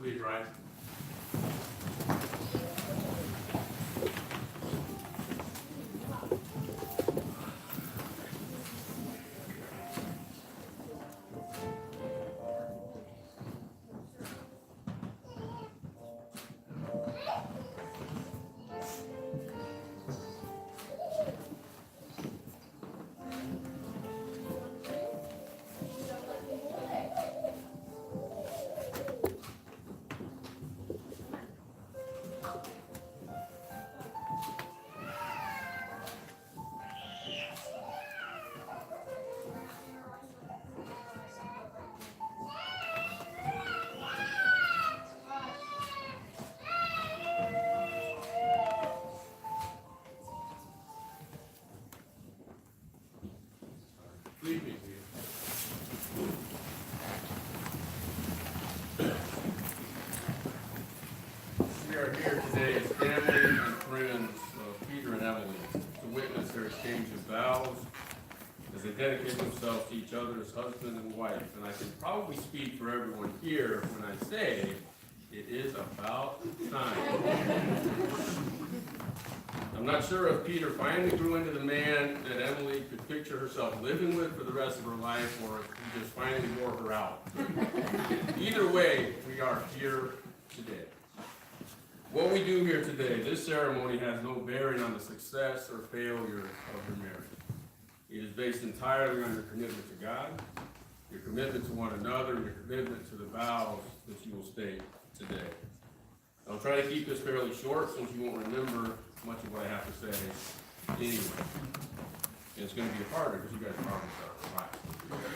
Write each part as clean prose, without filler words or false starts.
Please rise. Please be seated. We are here today as family and friends of Peter and Emily to witness their exchange of vows as they dedicate themselves to each other as husband and wife. And I can probably speak for everyone here when I say it is about time. I'm not sure if Peter finally grew into the man that Emily could picture herself living with for the rest of her life, or if he just finally wore her out. Either way, we are here today. What we do here today, this ceremony has no bearing on the success or failure of your marriage. It is based entirely on your commitment to God, your commitment to one another, and your commitment to the vows that you will state today. I'll try to keep this fairly short since you won't remember much of what I have to say anyway. And it's going to be harder because you guys promised that.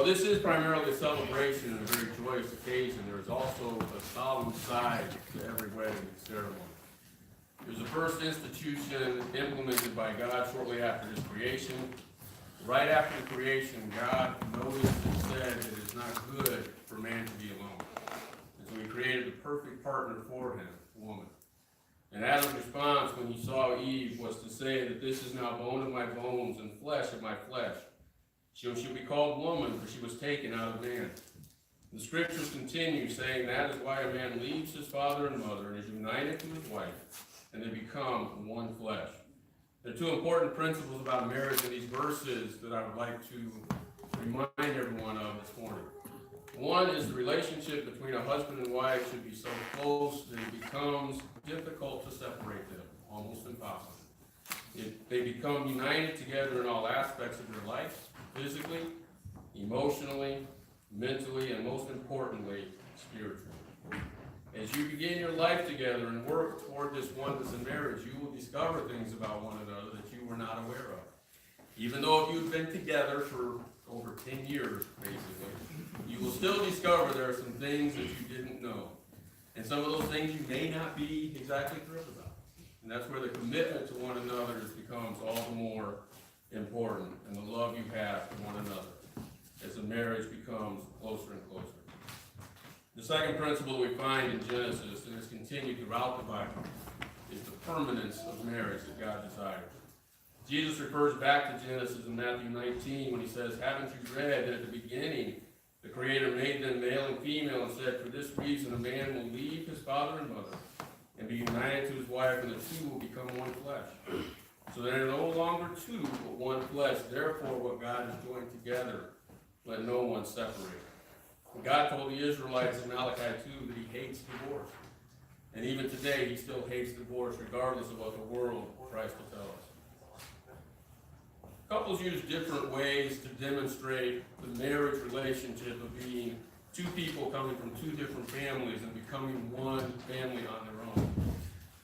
this is primarily a celebration and a very joyous occasion, there is also a solemn side to every wedding ceremony. It was the first institution implemented by God shortly after his creation. Right after the creation, God noticed and said it is not good for man to be alone. And so he created the perfect partner for him, woman. And Adam's response when he saw Eve was to say that this is now bone of my bones and flesh of my flesh. She shall be called woman, for she was taken out of man. The scriptures continue saying that is why a man leaves his father and mother and is united to his wife, and they become one flesh. There are two important principles about marriage in these verses that I would like to remind everyone of this morning. One is the relationship between a husband and wife should be so close that it becomes difficult to separate them, almost impossible. They become united together in all aspects of their life, physically, emotionally, mentally, and most importantly, spiritually. As you begin your life together and work toward this oneness in marriage, you will discover things about one another that you were not aware of. Even though you've been together for over 10 years, basically, you will still discover there are some things that you didn't know. And some of those things you may not be exactly thrilled about. And that's where the commitment to one another becomes all the more important, and the love you have for one another as the marriage becomes closer and closer. The second principle we find in Genesis, and has continued throughout the Bible, is the permanence of marriage that God desires. Jesus refers back to Genesis in Matthew 19 when he says, haven't you read that at the beginning the Creator made them male and female and said, for this reason a man will leave his father and mother and be united to his wife, and the two will become one flesh. So they are no longer two, but one flesh. Therefore, what God has joined together, let no one separate. God told the Israelites in Malachi 2 that he hates divorce. And even today, he still hates divorce, regardless of what the world tries to tell us. Couples use different ways to demonstrate the marriage relationship of being two people coming from two different families and becoming one family on their own.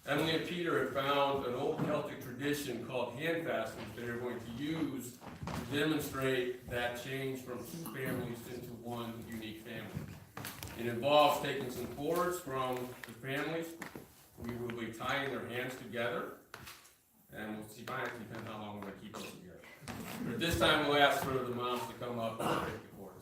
Emily and Peter have found an old Celtic tradition called hand fastenings that they're going to use to demonstrate that change from two families into one unique family. It involves taking some cords from the families. We will be tying their hands together, and we'll see, it depends how long we're going to keep them together. But this time we'll ask for the moms to come up and take the cords.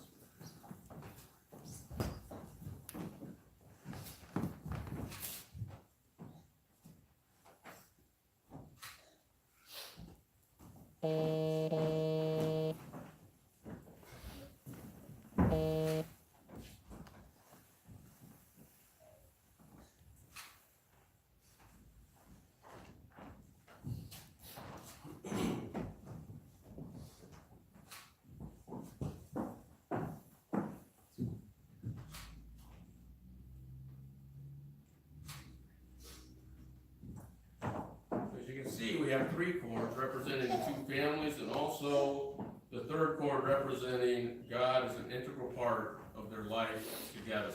We have three cords representing the two families, and also the third cord representing God as an integral part of their life together.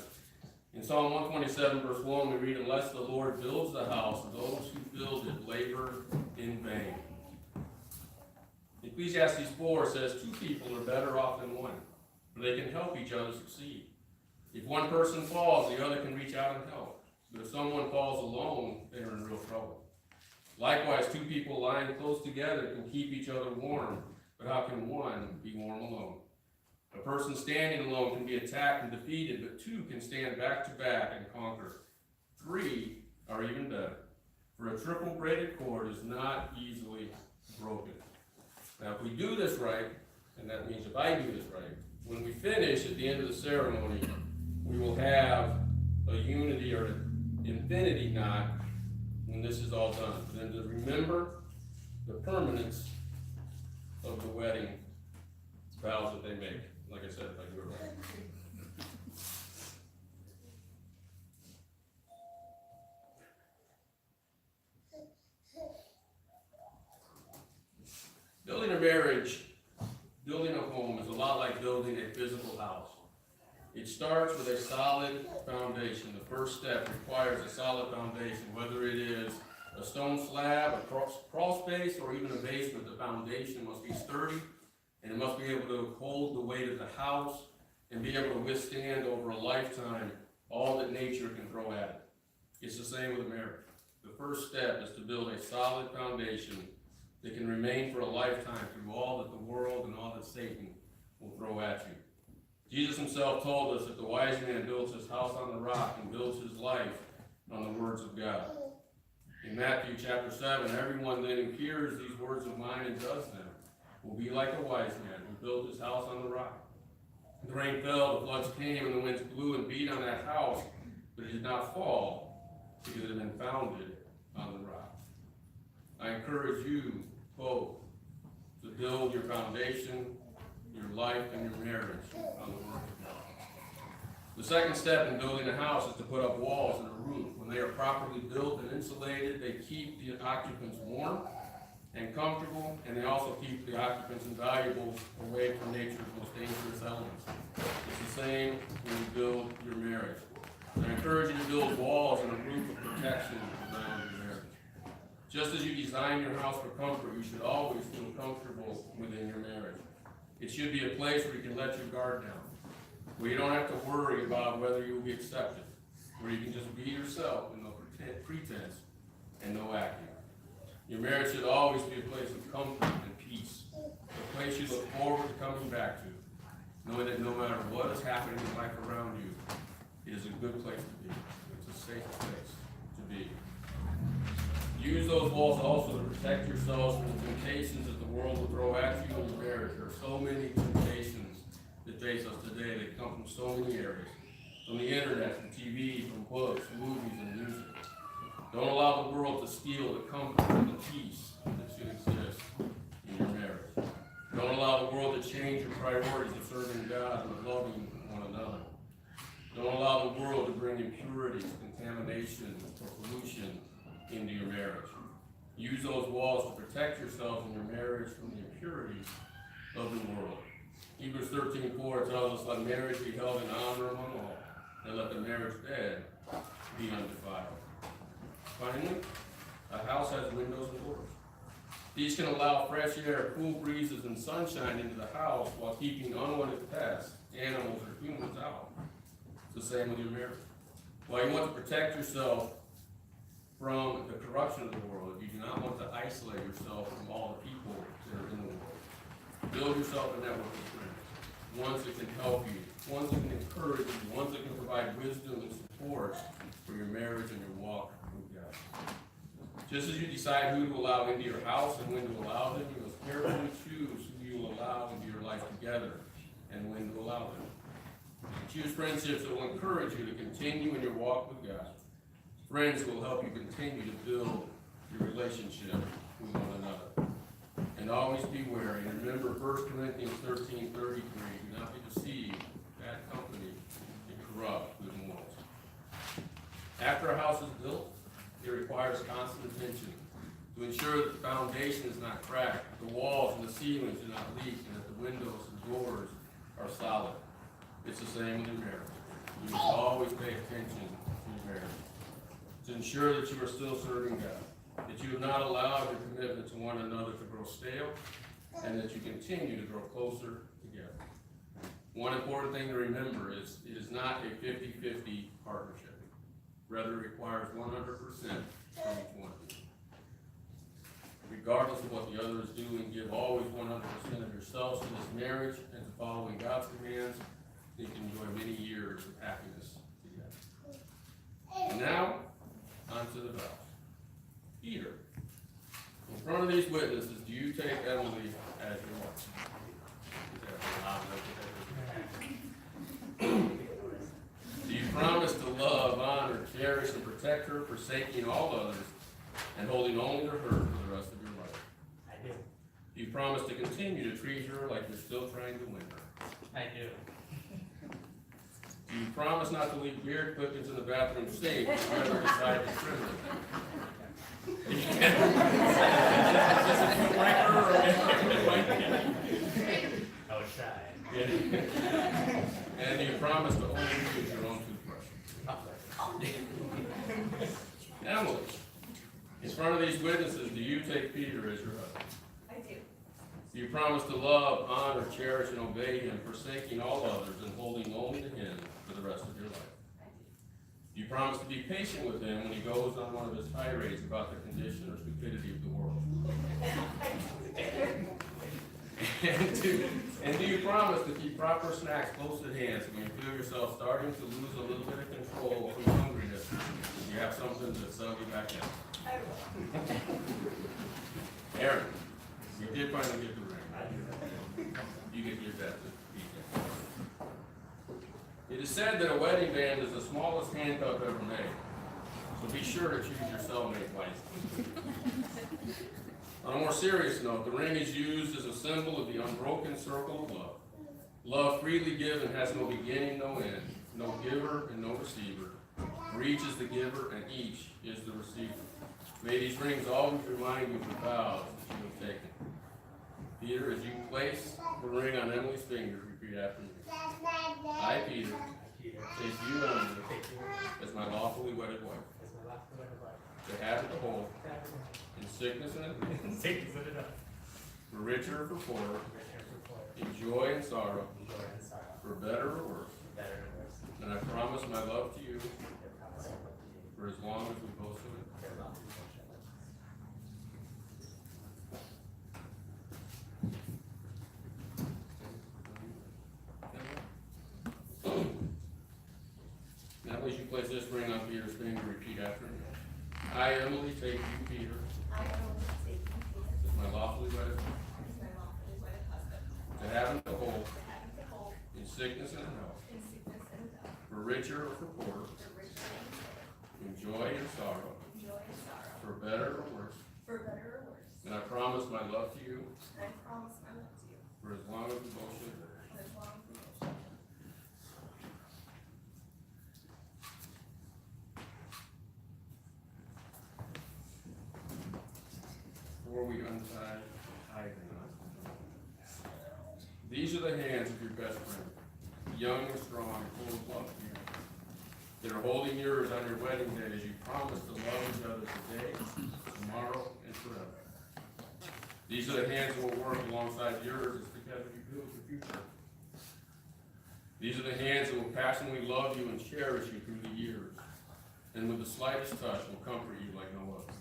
In Psalm 127, verse 1, we read, unless the Lord builds the house, those who build it labor in vain. Ecclesiastes 4 says two people are better off than one, for they can help each other succeed. If one person falls, the other can reach out and help. But if someone falls alone, they are in real trouble. Likewise, two people lying close together can keep each other warm, but how can one be warm alone? A person standing alone can be attacked and defeated, but two can stand back to back and conquer. Three are even better, for a triple braided cord is not easily broken. Now, if we do this right, and that means if I do this right, when we finish at the end of the ceremony, we will have a unity or an infinity knot when this is all done. Then to remember the permanence of the wedding vows that they make. Like I said, if I do it right. Building a marriage, building a home is a lot like building a physical house. It starts with a solid foundation. The first step requires a solid foundation, whether it is a stone slab, a crawl space, or even a basement. The foundation must be sturdy, and it must be able to hold the weight of the house and be able to withstand over a lifetime all that nature can throw at it. It's the same with a marriage. The first step is to build a solid foundation that can remain for a lifetime through all that the world and all that Satan will throw at you. Jesus himself told us that the wise man builds his house on the rock and builds his life on the words of God. In Matthew chapter 7, everyone then who hears these words of mine and does them will be like a wise man who built his house on the rock. The rain fell, the floods came, and the winds blew and beat on that house, but it did not fall because it had been founded on the rock. I encourage you both to build your foundation, your life, and your marriage on the Word of God. The second step in building a house is to put up walls and a roof. When they are properly built and insulated, they keep the occupants warm and comfortable, and they also keep the occupants and valuables away from nature's most dangerous elements. It's the same when you build your marriage. I encourage you to build walls and a roof of protection around your marriage. Just as you design your house for comfort, you should always feel comfortable within your marriage. It should be a place where you can let your guard down, where you don't have to worry about whether you will be accepted, where you can just be yourself with no pretense and no acting. Your marriage should always be a place of comfort and peace, a place you look forward to coming back to, knowing that no matter what is happening in life around you, it is a good place to be. It's a safe place to be. Use those walls also to protect yourselves from the temptations that the world will throw at you in your marriage. There are so many temptations that face us today that come from so many areas, from the internet, from TV, from books, movies, and music. Don't allow the world to steal the comfort and the peace that should exist in your marriage. Don't allow the world to change your priorities of serving God and of loving one another. Don't allow the world to bring impurities, contamination, or pollution into your marriage. Use those walls to protect yourselves in your marriage from the impurities of the world. Hebrews 13:4 tells us, let marriage be held in honor among all, and let the marriage bed be undefiled. Finally, a house has windows and doors. These can allow fresh air, cool breezes, and sunshine into the house while keeping unwanted pests, animals, or humans out. It's the same with your marriage. While you want to protect yourself from the corruption of the world, you do not want to isolate yourself from all the people that are in the world. Build yourself a network of friends, ones that can help you, ones that can encourage you, ones that can provide wisdom and support for your marriage and your walk with God. Just as you decide who to allow into your house and when to allow them, you must carefully choose who you will allow into your life together and when to allow them. Choose friendships that will encourage you to continue in your walk with God. Friends who will help you continue to build your relationship with one another. And always be wary. And remember 1 Corinthians 13:33, do not be deceived. Bad company is corrupt good morals. After a house is built, it requires constant attention to ensure that the foundation is not cracked, the walls and the ceilings do not leak, and that the windows and doors are solid. It's the same with your marriage. You must always pay attention to your marriage to ensure that you are still serving God, that you have not allowed your commitment to one another to grow stale, and that you continue to grow closer together. One important thing to remember is it is not a 50-50 partnership. Rather, it requires 100% from each one of you. Regardless of what the other is doing, give always 100% of yourselves to this marriage and to following God's commands. You can enjoy many years of happiness together. And now, on to the vows. Peter, in front of these witnesses, do you take Emily as your wife? Do you promise to love, honor, cherish, and protect her, forsaking all others, and holding only to her for the rest of your life? I do. Do you promise to continue to treat her like you're still trying to win her? I do. Do you promise not to leave beard clippings in the bathroom sink if you ever decide to trim them? I would try. And do you promise to only use your own toothbrush? Emily, in front of these witnesses, do you take Peter as your husband? I do. Do you promise to love, honor, cherish, and obey him, forsaking all others and holding only to him for the rest of your life? Do you promise to be patient with him when he goes on one of his tirades about the condition or stupidity of the world? And do you promise to keep proper snacks close at hand so when you feel yourself starting to lose a little bit of control from hungriness, you have something to settle you back in? Aaron, you did finally get the ring. You can give that to PJ. It is said that a wedding band is the smallest handcuff ever made, so be sure to choose your cellmate wisely. On a more serious note, the ring is used as a symbol of the unbroken circle of love. Love freely given has no beginning, no end, no giver and no receiver. For each is the giver and each is the receiver. May these rings always remind you of the vows that you have taken. Peter, as you place the ring on Emily's finger, repeat after me. I, Peter, take you, Emily, as my lawfully wedded wife, to have and to hold, in sickness and in health, for richer or for poorer, in joy and sorrow, for better or worse. And I promise my love to you for as long as we both live. Now, as you place this ring on Peter's finger, repeat after me. I, Emily, take you, Peter, as my lawfully wedded husband, to have and to hold, in sickness and in health, for richer or for poorer, in joy and sorrow, for better or worse. And I promise my love to you for as long as we both live. Before we untie the tie knot, these are the hands of your best friend, young and strong and full of love for you, that are holding yours on your wedding day as you promise to love each other today, tomorrow, and forever. These are the hands that will work alongside yours as together you build your future. These are the hands that will passionately love you and cherish you through the years, and with the slightest touch will comfort you like no other.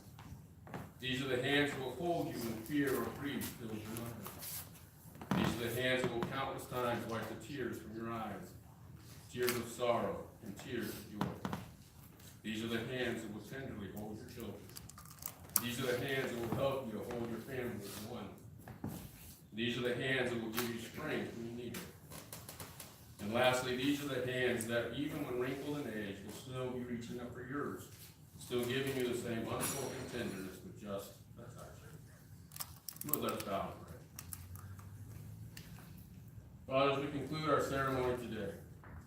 These are the hands that will hold you when fear or grief fills your mind. These are the hands that will countless times wipe the tears from your eyes, tears of sorrow and tears of joy. These are the hands that will tenderly hold your children. These are the hands that will help you to hold your family as one. These are the hands that will give you strength when you need it. And lastly, these are the hands that, even when wrinkled in age, will still be reaching up for yours, still giving you the same unspoken tenderness with just a touch. We'll let us bow and pray. Father, as we conclude our ceremony today,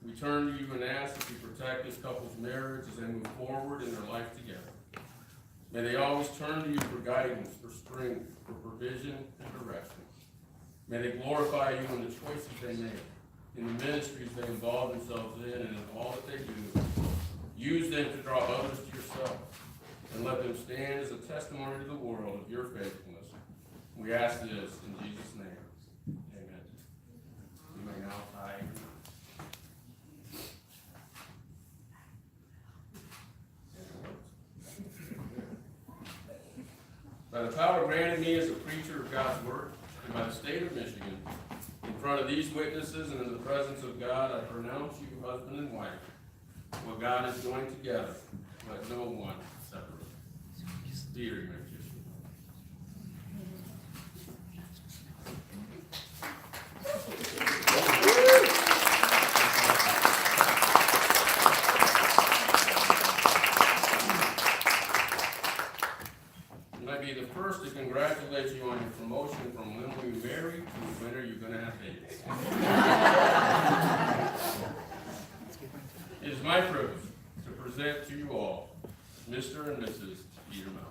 we turn to you and ask that you protect this couple's marriage as they move forward in their life together. May they always turn to you for guidance, for strength, for provision, and direction. May they glorify you in the choices they make, in the ministries they involve themselves in, and in all that they do. Use them to draw others to yourself, and let them stand as a testimony to the world of your faithfulness. We ask this in Jesus' name. Amen. You may now tie your knot. By the power granted me as a preacher of God's word, and by the state of Michigan, in front of these witnesses and in the presence of God, I pronounce you husband and wife. What God has joined together, let no one separate. Peter, you may kiss me. And I'd be the first to congratulate you on your promotion from when we were married to when are you going to have babies. It is my privilege to present to you all Mr. and Mrs. Peter Mount.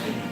Thank you.